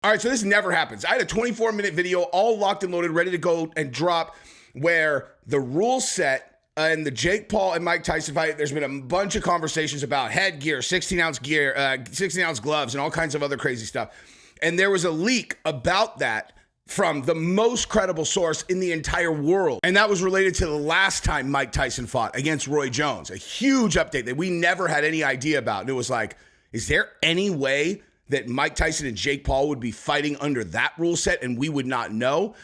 All right, so this never happens. I had a 24-minute video all locked and loaded, ready to go and drop, where the rule set in the Jake Paul and Mike Tyson fight, there's been a bunch of conversations about headgear, 16-ounce gear, 16-ounce gloves, and all kinds of other crazy stuff. And there was a leak about that from the most credible source in the entire world. And that was related to the last time Mike Tyson fought against Roy Jones. A huge update that we never had any idea about. And it was like, is there any way that Mike Tyson and Jake Paul would be fighting under that rule set and we would not know?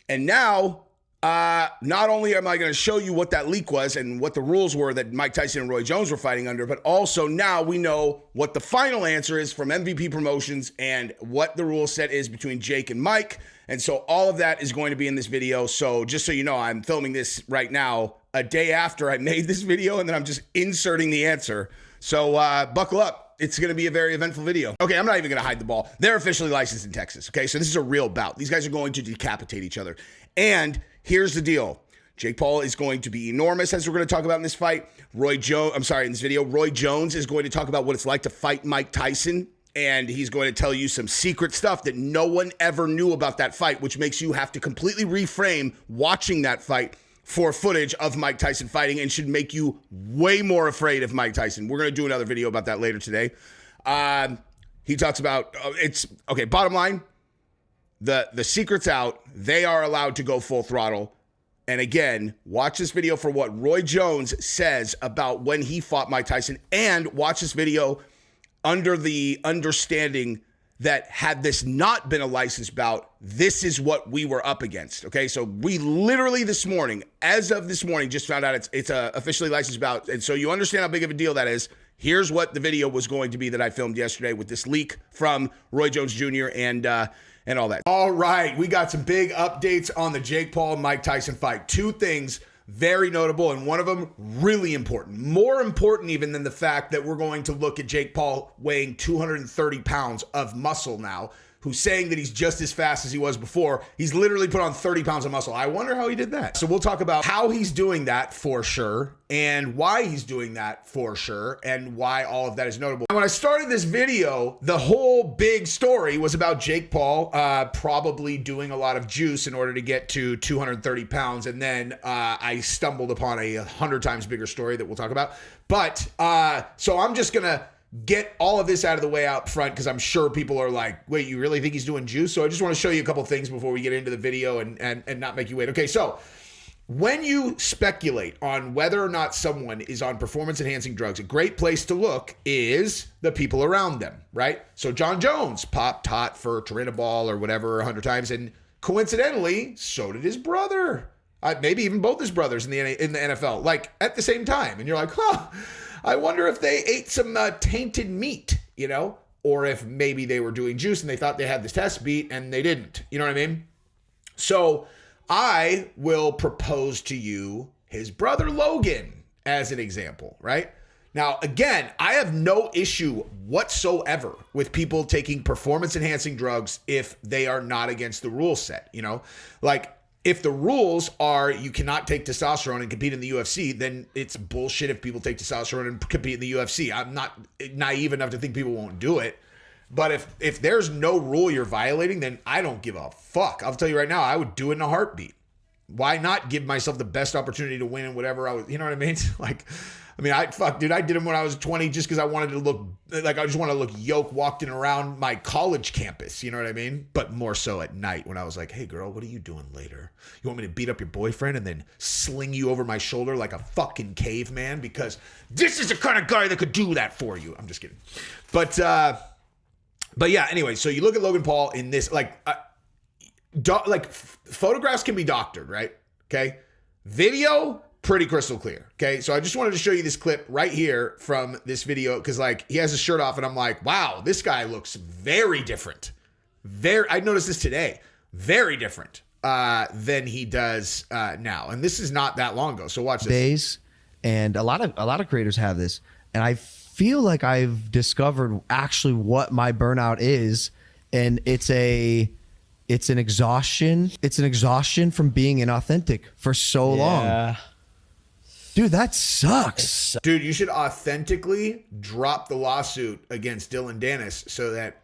And now, not only am I going to show you what that leak was and what the rules were that Mike Tyson and Roy Jones were fighting under, but also now we know what the final answer is from MVP Promotions and what the rule set is between Jake and Mike. And so all of that is going to be in this video. So just so you know, I'm filming this right now a day after I made this video, and then I'm just inserting the answer. So buckle up. It's going to be a very eventful video. Okay, I'm not even going to hide the ball. They're officially licensed in Texas, okay? So this is a real bout. These guys are going to decapitate each other. And here's the deal. Jake Paul is going to be enormous, as we're going to talk about in this fight. In this video, Roy Jones is going to talk about what it's like to fight Mike Tyson. And he's going to tell you some secret stuff that no one ever knew about that fight, which makes you have to completely reframe watching that fight for footage of Mike Tyson fighting and should make you way more afraid of Mike Tyson. We're going to do another video about that later today. He talks about, bottom line, the secret's out. They are allowed to go full throttle. And again, watch this video for what Roy Jones says about when he fought Mike Tyson, and watch this video under the understanding that had this not been a licensed bout, this is what we were up against. Okay, so we literally this morning, as of this morning, just found out it's a officially licensed bout. And so you understand how big of a deal that is. Here's what the video was going to be that I filmed yesterday with this leak from Roy Jones Jr. and all that. All right, we got some big updates on the Jake Paul and Mike Tyson fight. Two things very notable, and one of them really important. More important even than the fact that we're going to look at Jake Paul weighing 230 pounds of muscle now, who's saying that he's just as fast as he was before. He's literally put on 30 pounds of muscle. I wonder how he did that. So we'll talk about how he's doing that for sure, and why he's doing that for sure, and why all of that is notable. When I started this video, the whole big story was about Jake Paul probably doing a lot of juice in order to get to 230 pounds. And then I stumbled upon a 100 times bigger story that we'll talk about. But so I'm just going to get all of this out of the way out front, because I'm sure people are like, wait, you really think he's doing juice? So I just want to show you a couple things before we get into the video and not make you wait. Okay, so when you speculate on whether or not someone is on performance-enhancing drugs, a great place to look is the people around them, right? So John Jones popped hot for Turinabol or whatever 100 times, and coincidentally, so did his brother. Maybe even both his brothers in the NFL, like at the same time. And you're like, I wonder if they ate some tainted meat, you know? Or if maybe they were doing juice and they thought they had this test beat and they didn't. You know what I mean? So I will propose to you his brother Logan as an example, right? Now, again, I have no issue whatsoever with people taking performance-enhancing drugs if they are not against the rule set, you know? Like, if the rules are you cannot take testosterone and compete in the UFC, then it's bullshit if people take testosterone and compete in the UFC. I'm not naive enough to think people won't do it. But if there's no rule you're violating, then I don't give a fuck. I'll tell you right now, I would do it in a heartbeat. Why not give myself the best opportunity to win in whatever I was, you know what I mean? Like, I did them when I was 20 just because I wanted to look, like I just want to look yoked walking around my college campus, you know what I mean? But more so at night when I was like, hey girl, what are you doing later? You want me to beat up your boyfriend and then sling you over my shoulder like a fucking caveman? Because this is the kind of guy that could do that for you. I'm just kidding. But yeah, anyway, so you look at Logan Paul in this, photographs can be doctored, right? Okay. Video, pretty crystal clear. Okay. So I just wanted to show you this clip right here from this video, because he has his shirt off and I'm like, wow, this guy looks very different. I noticed this today. Very different than he does now. And this is not that long ago. So watch this. Days, and a lot of creators have this, and I feel like I've discovered actually what my burnout is, and it's an exhaustion. It's an exhaustion from being inauthentic for so long. Dude, that sucks. Dude, you should authentically drop the lawsuit against Dylan Dennis so that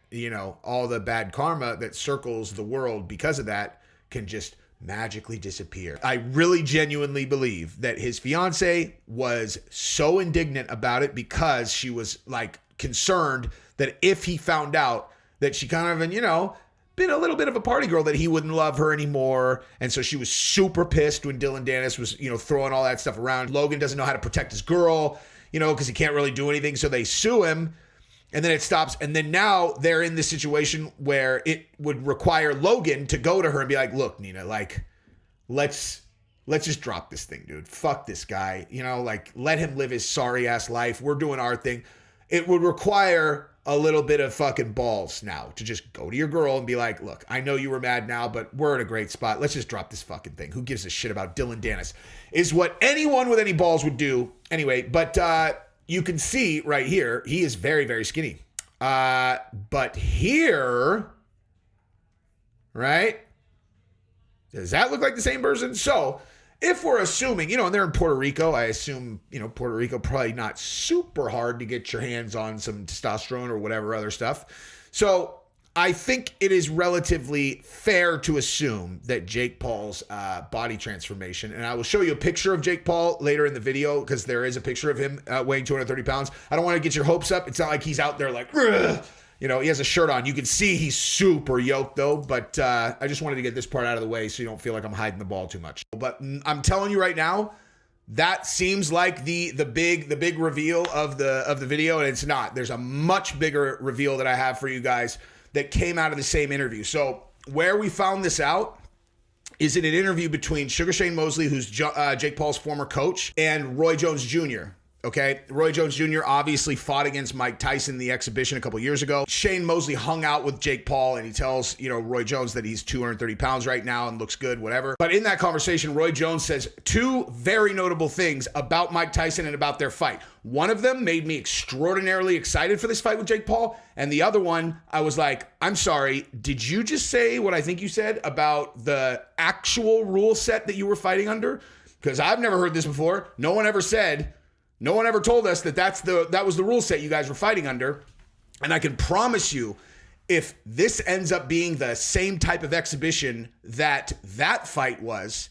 all the bad karma that circles the world because of that can just magically disappear. I really genuinely believe that his fiance was so indignant about it because she was like concerned that if he found out that she kind of, been a little bit of a party girl, that he wouldn't love her anymore. And so she was super pissed when Dylan Dennis was, throwing all that stuff around. Logan doesn't know how to protect his girl, because he can't really do anything. So they sue him and then it stops. And then now they're in this situation where it would require Logan to go to her and be like, look, Nina, like, let's just drop this thing, dude. Fuck this guy. Let him live his sorry ass life. We're doing our thing. It would require a little bit of fucking balls now to just go to your girl and be like, look, I know you were mad now, but we're in a great spot. Let's just drop this fucking thing. Who gives a shit about Dylan Dennis? Is what anyone with any balls would do. Anyway, but you can see right here, he is very, very skinny. But here, right? Does that look like the same person? So if we're assuming, and they're in Puerto Rico, I assume, Puerto Rico, probably not super hard to get your hands on some testosterone or whatever other stuff. So I think it is relatively fair to assume that Jake Paul's body transformation, and I will show you a picture of Jake Paul later in the video because there is a picture of him weighing 230 pounds. I don't want to get your hopes up. It's not like he's out there like, ugh. He has a shirt on. You can see he's super yoked though, but I just wanted to get this part out of the way so you don't feel like I'm hiding the ball too much. But I'm telling you right now, that seems like the big reveal of the video, and it's not. There's a much bigger reveal that I have for you guys that came out of the same interview. So where we found this out is in an interview between Sugar Shane Mosley, who's Jake Paul's former coach, and Roy Jones Jr., okay, Roy Jones Jr. obviously fought against Mike Tyson in the exhibition a couple years ago. Shane Mosley hung out with Jake Paul and he tells, Roy Jones that he's 230 pounds right now and looks good, whatever. But in that conversation, Roy Jones says two very notable things about Mike Tyson and about their fight. One of them made me extraordinarily excited for this fight with Jake Paul. And the other one, I was like, I'm sorry, did you just say what I think you said about the actual rule set that you were fighting under? Because I've never heard this before. No one ever told us that was the rule set you guys were fighting under. And I can promise you, if this ends up being the same type of exhibition that fight was,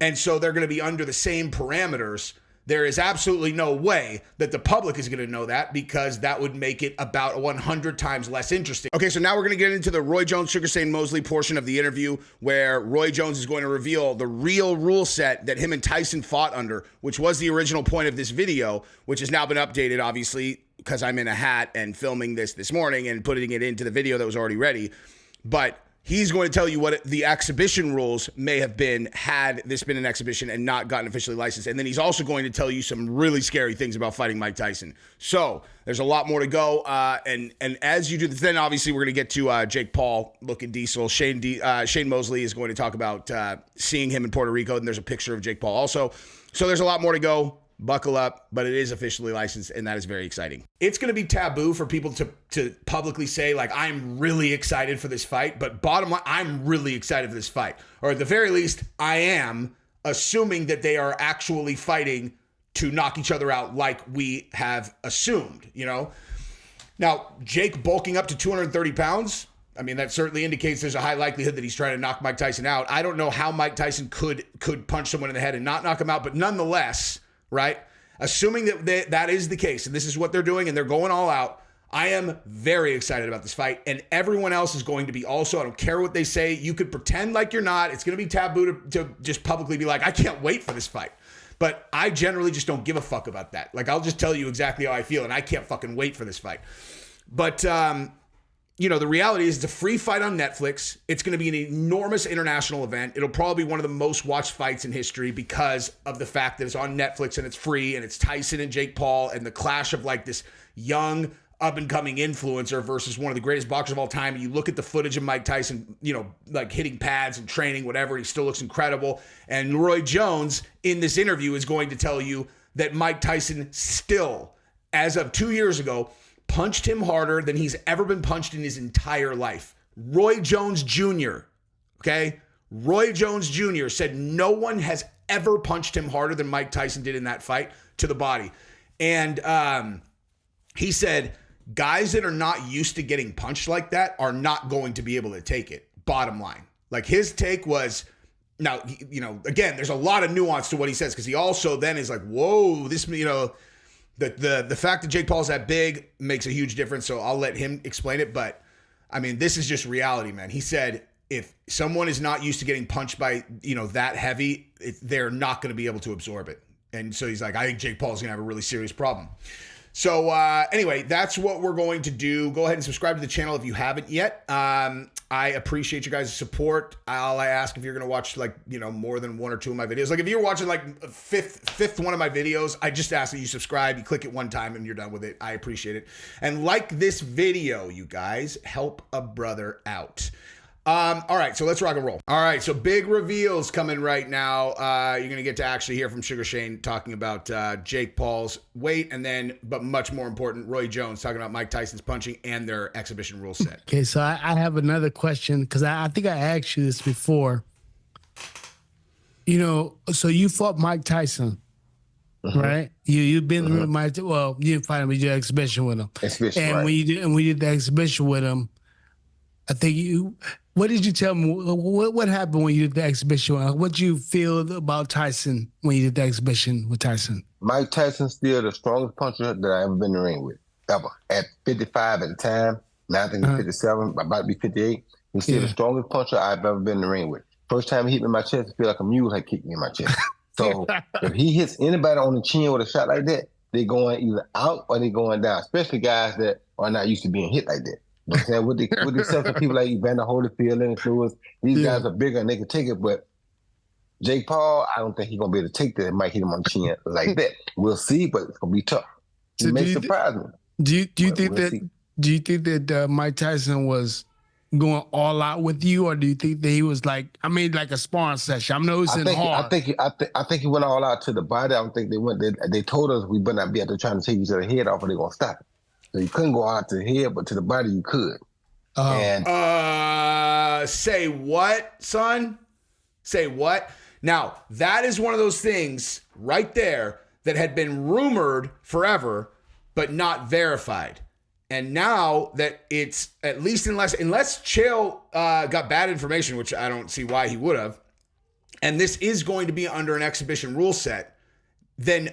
and so they're going to be under the same parameters, there is absolutely no way that the public is going to know that, because that would make it about 100 times less interesting. Okay, so now we're going to get into the Roy Jones, Sugar Shane Mosley portion of the interview, where Roy Jones is going to reveal the real rule set that him and Tyson fought under, which was the original point of this video, which has now been updated, obviously, because I'm in a hat and filming this morning and putting it into the video that was already ready. But he's going to tell you what the exhibition rules may have been had this been an exhibition and not gotten officially licensed. And then he's also going to tell you some really scary things about fighting Mike Tyson. So there's a lot more to go. And as you do this, then obviously we're going to get to Jake Paul looking diesel. Shane Mosley is going to talk about seeing him in Puerto Rico. And there's a picture of Jake Paul also. So there's a lot more to go. Buckle up, but it is officially licensed, and that is very exciting. It's going to be taboo for people to publicly say, like, I'm really excited for this fight, but bottom line, I'm really excited for this fight. Or at the very least, I am, assuming that they are actually fighting to knock each other out like we have assumed, Now, Jake bulking up to 230 pounds, I mean, that certainly indicates there's a high likelihood that he's trying to knock Mike Tyson out. I don't know how Mike Tyson could punch someone in the head and not knock him out, but nonetheless, right? Assuming that is the case, and this is what they're doing, and they're going all out, I am very excited about this fight, and everyone else is going to be also. I don't care what they say. You could pretend like you're not. It's going to be taboo to just publicly be like, I can't wait for this fight. But I generally just don't give a fuck about that. Like, I'll just tell you exactly how I feel, and I can't fucking wait for this fight. But, the reality is it's a free fight on Netflix. It's going to be an enormous international event. It'll probably be one of the most watched fights in history because of the fact that it's on Netflix and it's free, and it's Tyson and Jake Paul and the clash of like this young up-and-coming influencer versus one of the greatest boxers of all time. And you look at the footage of Mike Tyson, like hitting pads and training, whatever, he still looks incredible. And Roy Jones in this interview is going to tell you that Mike Tyson still, as of 2 years ago, punched him harder than he's ever been punched in his entire life. Roy Jones Jr., okay? Roy Jones Jr. said no one has ever punched him harder than Mike Tyson did in that fight to the body. And he said, guys that are not used to getting punched like that are not going to be able to take it. Bottom line. Like his take was, now, you know, again, there's a lot of nuance to what he says because he also then is like, whoa, this, you know, the fact that Jake Paul's that big makes a huge difference. So I'll let him explain it. But I mean, this is just reality, man. He said, if someone is not used to getting punched by, you know, that heavy, they're not going to be able to absorb it. And so he's like, I think Jake Paul's going to have a really serious problem. So anyway, that's what we're going to do. Go ahead and subscribe to the channel if you haven't yet. I appreciate you guys' support. All I ask, if you're going to watch, like, you know, more than one or two of my videos, like if you're watching like fifth one of my videos, I just ask that you subscribe, you click it one time and you're done with it. I appreciate it. And like this video, you guys, help a brother out. All right, so let's rock and roll. All right, so big reveals coming right now. You're going to get to actually hear from Sugar Shane talking about Jake Paul's weight, and then, but much more important, Roy Jones talking about Mike Tyson's punching and their exhibition rule set. Okay, so I have another question because I think I asked you this before. You know, so you fought Mike Tyson, right? You've been with Mike. Well, you didn't fight him, but you did exhibition with him. Exhibition, and right. when you did the exhibition with him, I think you. What did you tell me? What happened when you did the exhibition? What did you feel about Tyson when you did the exhibition with Tyson? Mike Tyson's still the strongest puncher that I've ever been in the ring with, ever. At 55 at the time, now I think he's 57, about to be 58. He's still the strongest puncher I've ever been in the ring with. First time he hit me in my chest, I feel like a mule had kicked me in my chest. So if he hits anybody on the chin with a shot like that, they're going either out or they're going down, especially guys that are not used to being hit like that. You know what I'm saying? With the exception of people like Evander Holyfield and Lewis, these guys are bigger and they can take it. But Jake Paul, I don't think he's gonna be able to take that. It might hit him on the chin like that. We'll see, but it's gonna be tough. He may surprise me. Do you think that Mike Tyson was going all out with you, or do you think that he was like a sparring session? I know it's hard. I think he went all out to the body. I don't think they went. They told us we better not be out there trying to take each other's head off, or they're gonna stop it. So you couldn't go out to the head, but to the body you could. Say what, son? Say what? Now, that is one of those things right there that had been rumored forever, but not verified. And now that it's, at least unless Chael got bad information, which I don't see why he would have, and this is going to be under an exhibition rule set, then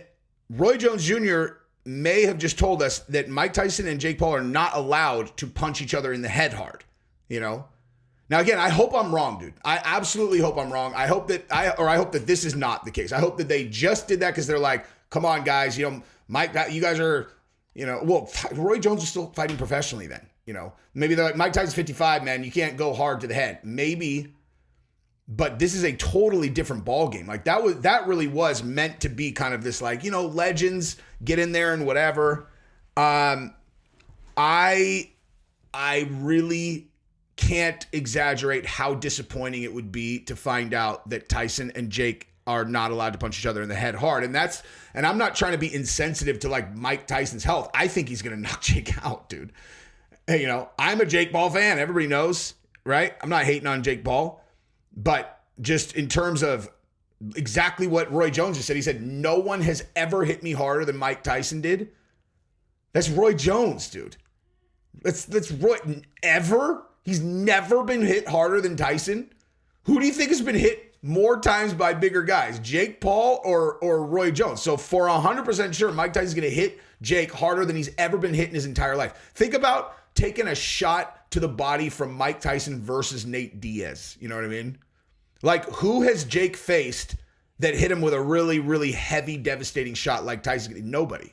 Roy Jones Jr. may have just told us that Mike Tyson and Jake Paul are not allowed to punch each other in the head hard, you know? Now, again, I hope I'm wrong, dude. I absolutely hope I'm wrong. I hope that this is not the case. I hope that they just did that because they're like, come on, guys, you know, Mike, you guys are, you know, well, Roy Jones is still fighting professionally then, you know? Maybe they're like, Mike Tyson's 55, man, you can't go hard to the head. Maybe, but this is a totally different ball game. Like that really was meant to be kind of this, like, you know, legends get in there and whatever. I really can't exaggerate how disappointing it would be to find out that Tyson and Jake are not allowed to punch each other in the head hard. And I'm not trying to be insensitive to like Mike Tyson's health. I think he's going to knock Jake out, dude. You know, I'm a Jake Paul fan. Everybody knows, right? I'm not hating on Jake Paul. But just in terms of exactly what Roy Jones just said, he said, no one has ever hit me harder than Mike Tyson did. That's Roy Jones, dude. That's Roy. Ever? He's never been hit harder than Tyson. Who do you think has been hit more times by bigger guys, Jake Paul or Roy Jones? So for 100% sure, Mike Tyson's going to hit Jake harder than he's ever been hit in his entire life. Think about taking a shot to the body from Mike Tyson versus Nate Diaz. You know what I mean? Like, who has Jake faced that hit him with a really, really heavy, devastating shot like Tyson? Nobody.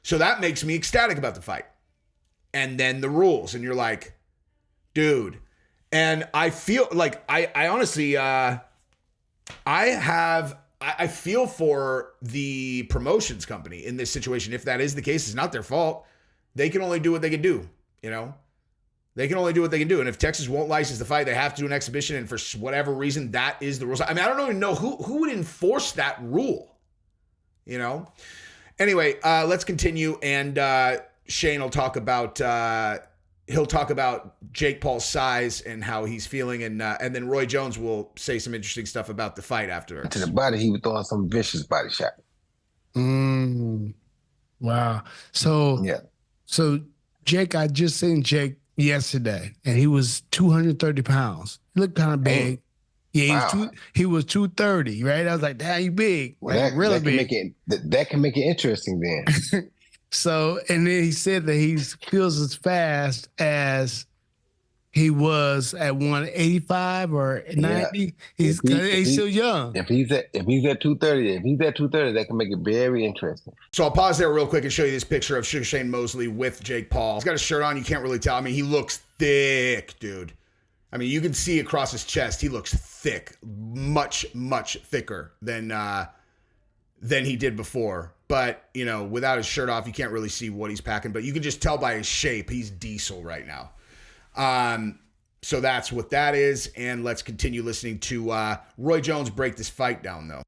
So that makes me ecstatic about the fight. And then the rules. And you're like, dude. And I feel like, I honestly, I feel for the promotions company in this situation. If that is the case, it's not their fault. They can only do what they can do. You know, they can only do what they can do. And if Texas won't license the fight, they have to do an exhibition. And for whatever reason, that is the rules. I mean, I don't even know who would enforce that rule, you know? Anyway, let's continue. And Shane will talk about, Jake Paul's size and how he's feeling. And then Roy Jones will say some interesting stuff about the fight afterwards. To the body, he was throwing some vicious body shot. Wow. So, yeah. So Jake, I just seen Jake yesterday, and he was 230 pounds. He looked kind of big. Yeah, Wow. he was 230, right? I was like, damn, you big. Well, Like, really that can big. that can make it interesting then. So, and then he said that he feels as fast as he was at 185 or 90. Yeah. He's still young. If he's at 230, that can make it very interesting. So I'll pause there real quick and show you this picture of Sugar Shane Mosley with Jake Paul. He's got a shirt on. You can't really tell. I mean, he looks thick, dude. I mean, you can see across his chest. He looks thick, much, much thicker than he did before. But, you know, without his shirt off, you can't really see what he's packing. But you can just tell by his shape, he's diesel right now. So that's what that is. And let's continue listening to Roy Jones break this fight down, though.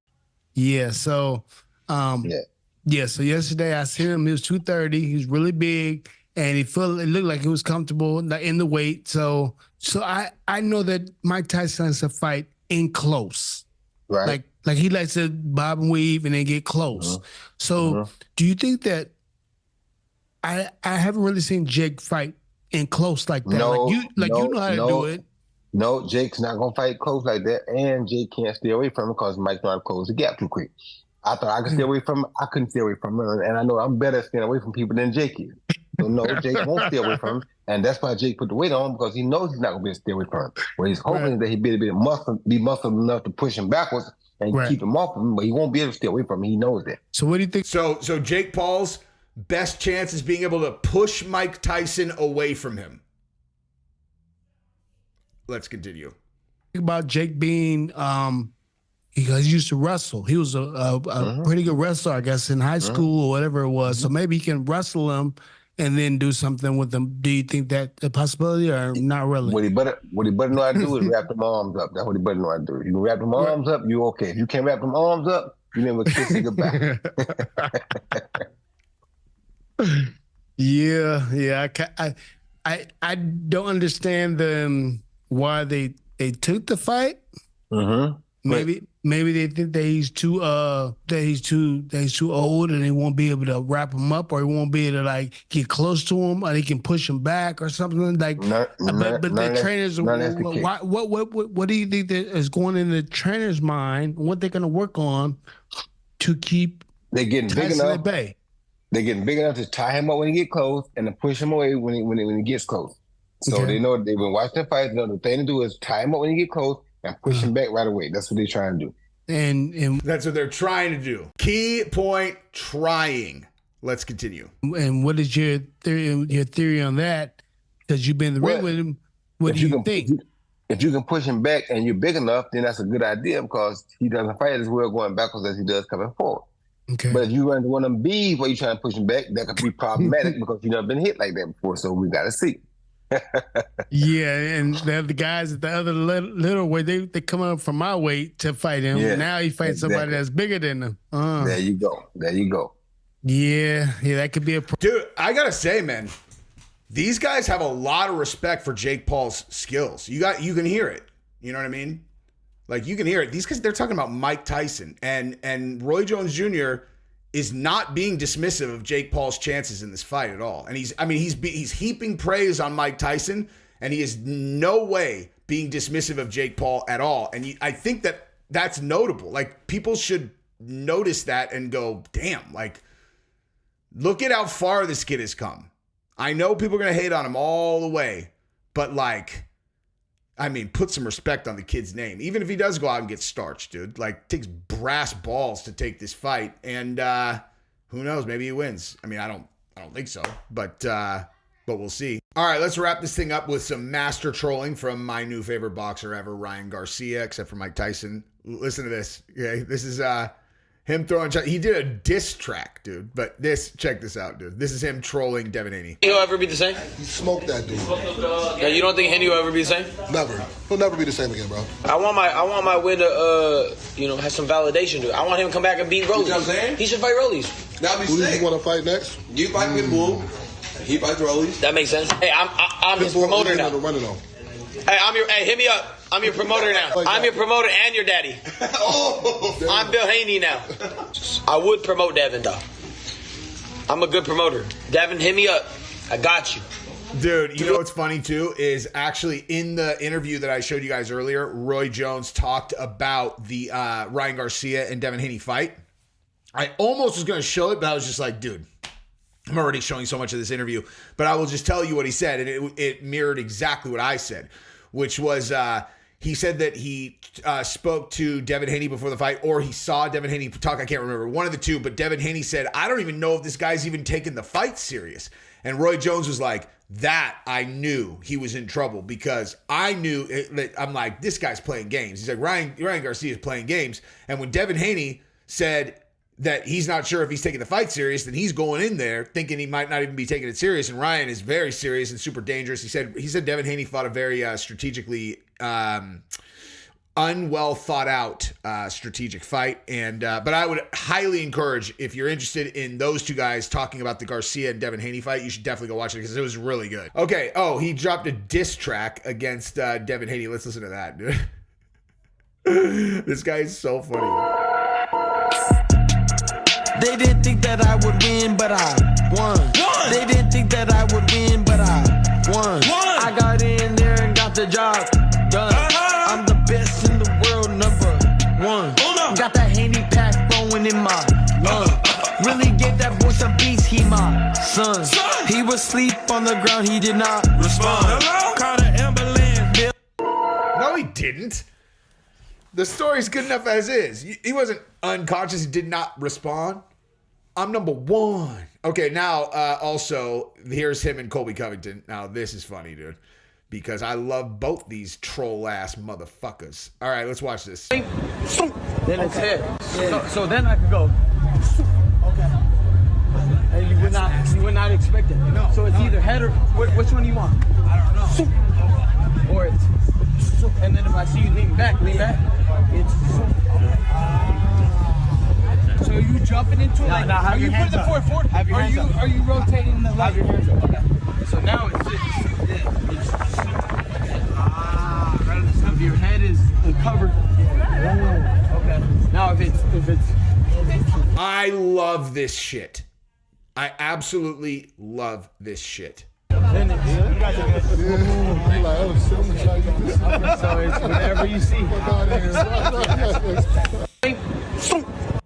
Yeah. So, So yesterday I seen him. He was 230. He was really big, and it looked like he was comfortable in the weight. So I know that Mike Tyson likes to fight in close, Right. Like he likes to bob and weave and then get close. So do you think that I haven't really seen Jake fight in close like that? No, you know how to do it. No, Jake's not gonna fight close like that, and Jake can't stay away from him because Mike know how to close the gap too quick. I thought I could stay away from him. I couldn't stay away from him, and I know I'm better at staying away from people than Jake is. So no, Jake won't stay away from him, and that's why Jake put the weight on, because he knows he's not gonna be able to stay away from him. Well, he's hoping that he be muscle enough to push him backwards and keep him off of him, but he won't be able to stay away from him. He knows that. So what do you think? So Jake Paul's best chance is being able to push Mike Tyson away from him. Let's continue. About Jake being he used to wrestle. He was a pretty good wrestler, I guess, in high school or whatever it was. So maybe he can wrestle him and then do something with him. Do you think that's a possibility or not really? What he better know how to do is wrap them arms up. That's what he better know how to do. If you can wrap them arms up, you okay. If you can't wrap them arms up, you never kiss it goodbye. Yeah. I don't understand why they took the fight. Maybe they think that he's too old and they won't be able to wrap him up, or he won't be able to like get close to him, or they can push him back or something like. But the trainers, what do you think that is going in the trainer's mind? What they're going to work on to keep they're getting Tyson big enough at bay? They're getting big enough to tie him up when he get close and to push him away when he gets close. So they know they've been watching the fight. They know the thing to do is tie him up when he get close and push him back right away. That's what they're trying to do. And that's what they're trying to do. Key point: trying. Let's continue. And what is your theory on that? Because you've been in the ring with him. What do you think? If you can push him back and you're big enough, then that's a good idea, because he doesn't fight as well going backwards as he does coming forward. Okay. But if you run into one of them B's where you're trying to push him back, that could be problematic because you've never been hit like that before. So we got to see. Yeah, and the guys at the other little weight, they come up from my weight to fight him. Yeah, now he fights somebody that's bigger than him. There you go. Yeah, that could be a dude. I gotta say, man, these guys have a lot of respect for Jake Paul's skills. You can hear it. You know what I mean? Like, you can hear it. These guys, they're talking about Mike Tyson, and Roy Jones Jr. is not being dismissive of Jake Paul's chances in this fight at all. And he's heaping praise on Mike Tyson, and he is no way being dismissive of Jake Paul at all. And I think that that's notable. Like, people should notice that and go, damn, like, look at how far this kid has come. I know people are going to hate on him all the way, but like, I mean, put some respect on the kid's name. Even if he does go out and get starched, dude. Like, it takes brass balls to take this fight. And who knows? Maybe he wins. I mean, I don't think so. But we'll see. All right, let's wrap this thing up with some master trolling from my new favorite boxer ever, Ryan Garcia, except for Mike Tyson. Listen to this. Okay, this is him throwing. He did a diss track, dude. But check this out, dude. This is him trolling Devin Haney. He'll ever be the same? He smoked that dude. Yeah, you don't think Henry will ever be the same? Never. He'll never be the same again, bro. I want my win to have some validation, dude. I want him to come back and beat Rollies. You know what I'm saying? He should fight Rollies. That'd be Who do sick. you want to fight next? You fight Pitbull. He fights Rollies. That makes sense. Hey, I'm his promoter now. Hey, hit me up. I'm your promoter now. I'm your promoter and your daddy. I'm Bill Haney now. I would promote Devin, though. I'm a good promoter. Devin, hit me up. I got you. Dude, you know what's funny too is actually in the interview that I showed you guys earlier, Roy Jones talked about the Ryan Garcia and Devin Haney fight. I almost was going to show it, but I was just like, dude, I'm already showing so much of this interview. But I will just tell you what he said, and it mirrored exactly what I said, which was he said that he spoke to Devin Haney before the fight, or he saw Devin Haney talk. I can't remember, one of the two. But Devin Haney said, I don't even know if this guy's even taking the fight serious. And Roy Jones was like, that I knew he was in trouble, because I knew that I'm like, this guy's playing games. He's like, Ryan Garcia is playing games. And when Devin Haney said that he's not sure if he's taking the fight serious, then he's going in there thinking he might not even be taking it serious. And Ryan is very serious and super dangerous. He said Devin Haney fought a very strategically unwell thought out strategic fight. And but I would highly encourage, if you're interested in those two guys talking about the Garcia and Devin Haney fight, you should definitely go watch it, because it was really good. Okay. Oh, he dropped a diss track against Devin Haney. Let's listen to that, dude. This guy is so funny. They didn't think that I would win, but I won. They didn't think that I would win, but I won. I got in there and got the job done. I'm the best in the world, #1. Got that Haney pack flowing in my lungs. Really gave that boy some beats, he my son. He was asleep on the ground, he did not respond. Called an ambulance. No, he didn't. The story's good enough as is. He wasn't unconscious. He did not respond. I'm #1. Okay, now also, here's him and Colby Covington. Now, this is funny, dude, because I love both these troll-ass motherfuckers. All right, let's watch this. Then it's head. So then I could go. Okay. And you would not expect it. No. So it's either head or which one do you want? I don't know. Or it's, and then if I see you lean back. It's. So are you jumping into it? Like, are you putting the foot forward? Are you rotating the leg? Have your hands up. Okay. So now it's if your head is covered. Okay. Now if it's. I love this shit. I absolutely love this shit. Then it's, so it's whatever you see.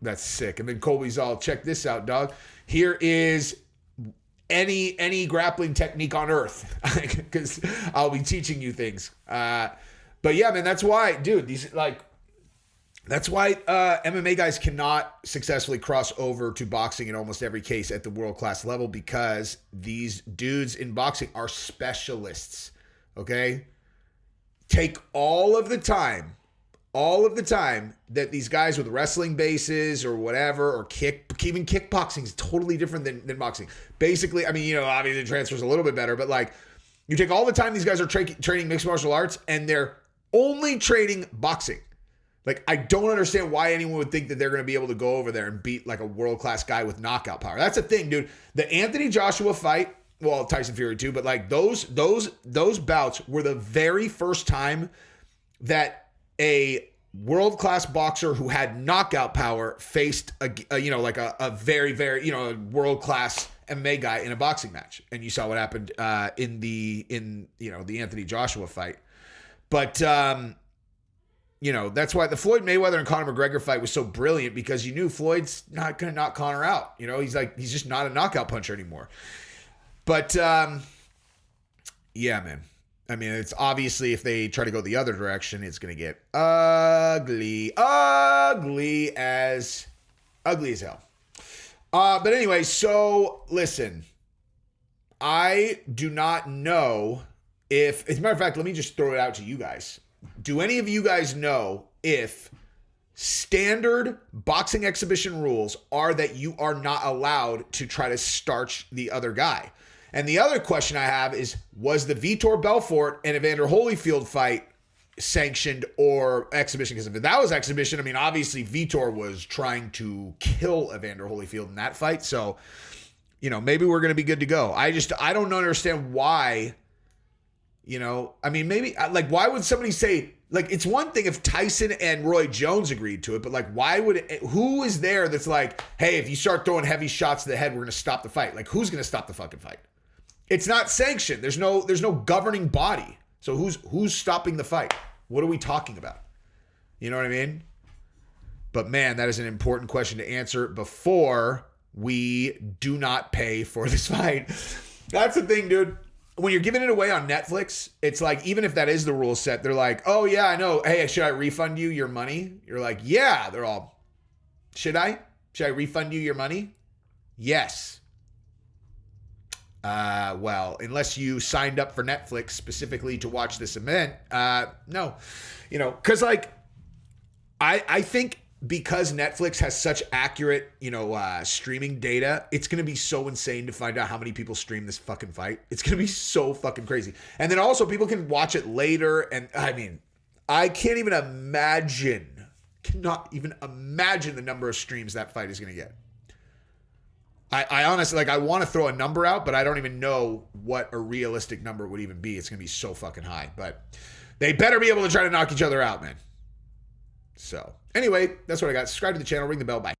That's sick. And then Colby's all, check this out, dog. Here is any grappling technique on earth, because I'll be teaching you things. But yeah, man, that's why, dude, that's why MMA guys cannot successfully cross over to boxing in almost every case at the world-class level, because these dudes in boxing are specialists, okay? Take all of the time that these guys with wrestling bases or whatever, or even kickboxing is totally different than boxing. Basically, I mean, you know, obviously the transfer's a little bit better, but like, you take all the time these guys are training mixed martial arts, and they're only training boxing. Like, I don't understand why anyone would think that they're going to be able to go over there and beat like a world-class guy with knockout power. That's the thing, dude. The Anthony Joshua fight, well, Tyson Fury too, but like those bouts were the very first time that a world-class boxer who had knockout power faced a very, very, you know, a world-class MMA guy in a boxing match. And you saw what happened in the Anthony Joshua fight. But you know, that's why the Floyd Mayweather and Conor McGregor fight was so brilliant, because you knew Floyd's not going to knock Conor out. You know, he's just not a knockout puncher anymore. But yeah, man. I mean, it's obviously, if they try to go the other direction, it's going to get ugly as hell. But anyway, so listen, I do not know if, as a matter of fact, let me just throw it out to you guys. Do any of you guys know if standard boxing exhibition rules are that you are not allowed to try to starch the other guy? And the other question I have is, was the Vitor Belfort and Evander Holyfield fight sanctioned or exhibition? Because if that was exhibition, I mean, obviously Vitor was trying to kill Evander Holyfield in that fight. So, you know, maybe we're going to be good to go. I don't understand why, you know, I mean, maybe like, why would somebody say, like, it's one thing if Tyson and Roy Jones agreed to it, but like, who is there that's like, hey, if you start throwing heavy shots to the head, we're going to stop the fight? Like, who's going to stop the fucking fight? It's not sanctioned. There's no governing body. So who's stopping the fight? What are we talking about? You know what I mean? But man, that is an important question to answer before we do not pay for this fight. That's the thing, dude. When you're giving it away on Netflix, it's like, even if that is the rule set, they're like, oh yeah, I know. Hey, should I refund you your money? You're like, yeah. They're all, should I? Should I refund you your money? Yes. Well, unless you signed up for Netflix specifically to watch this event, no. You know, because like, I think because Netflix has such accurate, streaming data, it's going to be so insane to find out how many people stream this fucking fight. It's going to be so fucking crazy. And then also people can watch it later. And I mean, I cannot even imagine the number of streams that fight is going to get. I honestly, like, I want to throw a number out, but I don't even know what a realistic number would even be. It's going to be so fucking high. But they better be able to try to knock each other out, man. So, anyway, that's what I got. Subscribe to the channel, ring the bell, bye.